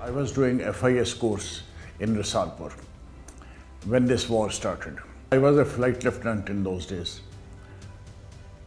I was doing FIS course in Risalpur when this war started. I was a flight lieutenant in those days.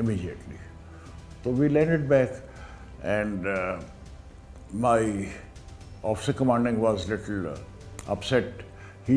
immediately. So we landed back and my officer commanding was little upset. He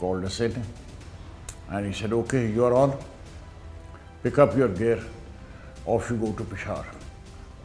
called us in and he said okay you are on, pick up your gear, off you go to Peshawar,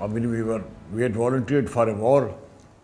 I mean we had volunteered for a war,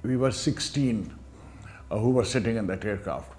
we were 16 who were sitting in that aircraft.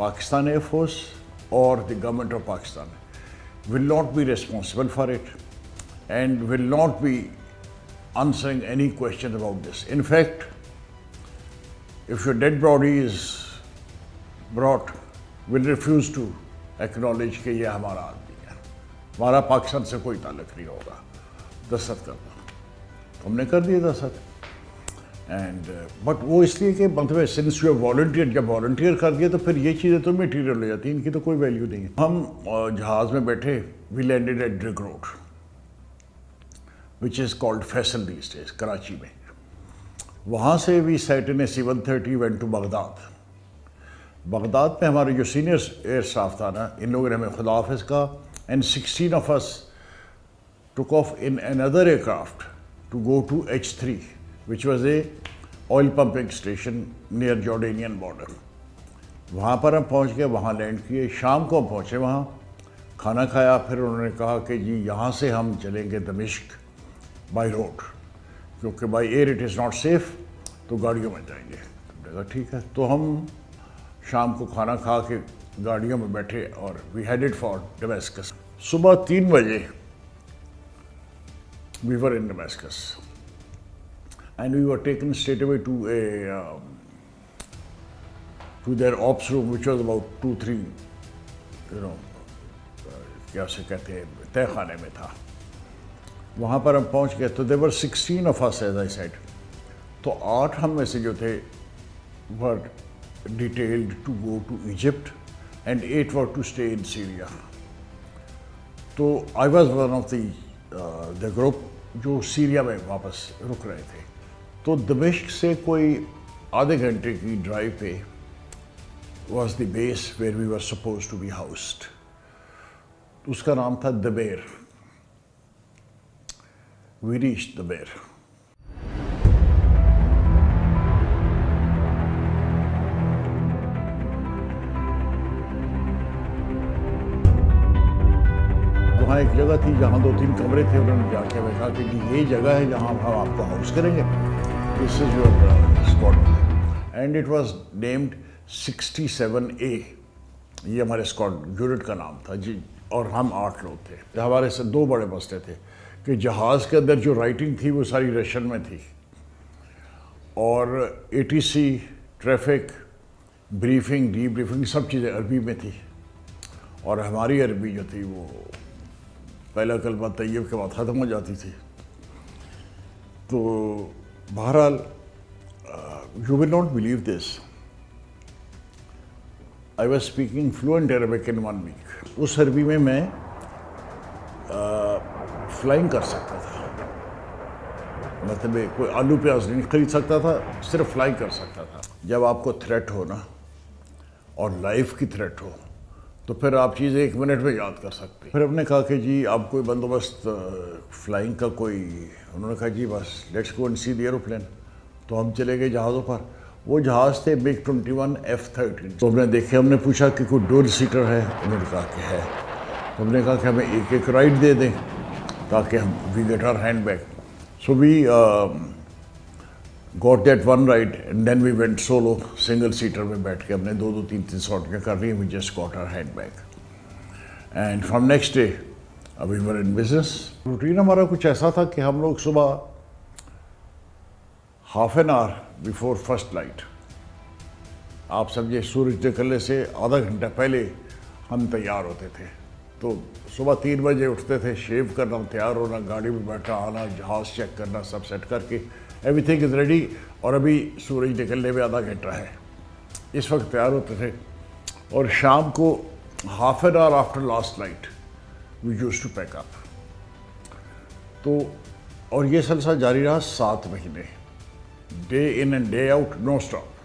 Pakistan Air Force or the government of Pakistan will not be responsible for it and will not be answering any question about this. In fact, if your dead body is brought, will refuse to acknowledge کہ یہ ہمارا آدمی ہے, ہمارا پاکستان سے کوئی تعلق نہیں ہوگا. دستخط کرنا ہم نے کر دیا دستخط. اینڈ بٹ وہ اس لیے کہ مطلب سنس یو والنٹیئر, جب والنٹیئر کر دیا تو پھر یہ چیزیں تو میٹیریل ہو جاتی ہیں, ان کی تو کوئی ویلیو نہیں ہے. ہم جہاز میں بیٹھے, we landed at Drigh Road which is called Faisal these days, Karachi میں. وہاں سے we sat in a C-130 went to Baghdad. Baghdad میں ہمارے جو سینئر ایئر اسٹاف تھا نا, ان لوگوں نے ہمیں خدا حافظ کا, and 16 of us took off in another aircraft to go to H3 which was a oil pumping station near Jordanian border. وہاں پر ہم پہنچ گئے, وہاں لینڈ کیے. شام کو ہم پہنچے, وہاں کھانا کھایا. پھر انہوں نے کہا کہ جی یہاں سے ہم چلیں گے دمشق بائی روڈ, کیونکہ by air it is not safe, تو گاڑیوں میں جائیں گے. ہم نے کہا ٹھیک ہے. تو ہم شام کو کھانا کھا کے گاڑیوں میں بیٹھے اور وی ہیڈڈ فار ڈمیسکس. صبح 3 بجے we were in Damascus and we were taken straight away to to their ops room which was about 2-3 کیا سے کہتے ہیں تہ خانے میں تھا. وہاں پر ہم پہنچ گئے تو there were 16 of us as I said. تو 8 ہم میں سے جو تھے were detailed to go to Egypt and 8 were to stay in Syria. تو I was one of the group جو سیریا میں واپس رک رہے تھے. تو دمشق سے کوئی آدھے گھنٹے کی ڈرائیو پہ was the base where we were supposed to be housed. اس کا نام تھا دبیر. We reached دبیر. وہاں ایک جگہ تھی جہاں 2-3 کمرے تھے. انہوں نے جا کے کہا کہ جی یہ جگہ ہے جہاں ہم آپ کو ہاؤس کریں گے, this is your squad. And it was named 67A. یہ ہمارے اسکواڈ یونٹ کا نام تھا جی. اور ہم 8 لوگ تھے. ہمارے سے 2 بڑے مسئلے تھے کہ جہاز کے اندر جو رائٹنگ تھی وہ ساری رشین میں تھی, اور ATC, traffic, briefing, debriefing سب چیزیں عربی میں تھی. اور ہماری عربی جو تھی وہ پہلا کلمہ طیب کے بعد ختم ہو جاتی تھی. تو بہرحال you will not believe this, I was speaking fluent Arabic in 1 week. اس عربی میں فلائنگ کر سکتا تھا, مطلب کوئی آلو پیاز نہیں خرید سکتا تھا, صرف فلائنگ کر سکتا تھا. جب آپ کو تھریٹ ہو نا, اور لائف کی تھریٹ ہو, تو پھر آپ چیزیں 1 منٹ میں یاد کر سکتے. پھر ہم نے کہا کہ جی آپ کوئی بندوبست فلائنگ کا کوئی, انہوں نے کہا جی بس let's go and see the aeroplane. تو ہم چلے گئے جہازوں پر. وہ جہاز تھے MiG-21 F-13. تو ہم نے دیکھے, ہم نے پوچھا کہ کوئی ڈول سیٹر ہے, انہوں نے کہا کہ ہے. تو ہم نے کہا کہ ہمیں ایک رائڈ دے دیں تاکہ ہم we get our hand bag. So we got that one ride and then we went solo, single seater میں بیٹھ کے ہم نے 2-3 سوٹیاں کر رہی. We just got our hand bag and from next day we were in business. Routine ہمارا کچھ ایسا تھا کہ ہم لوگ صبح half an hour before first light, آپ سمجھے سورج نکلنے سے آدھا گھنٹہ پہلے ہم تیار ہوتے تھے. تو صبح 3 بجے اٹھتے تھے, شیو کرنا, تیار ہونا, گاڑی میں بیٹھنا, آنا, جہاز چیک کرنا, سب سیٹ کر کے ایوری تھنگ از ریڈی. اور ابھی سورج نکلنے میں آدھا گھنٹہ ہے, اس وقت تیار ہوتے تھے. اور شام کو half an hour after last light we used to pack up. تو اور یہ سلسلہ جاری رہا 7 مہینے, day in and day out, no stop.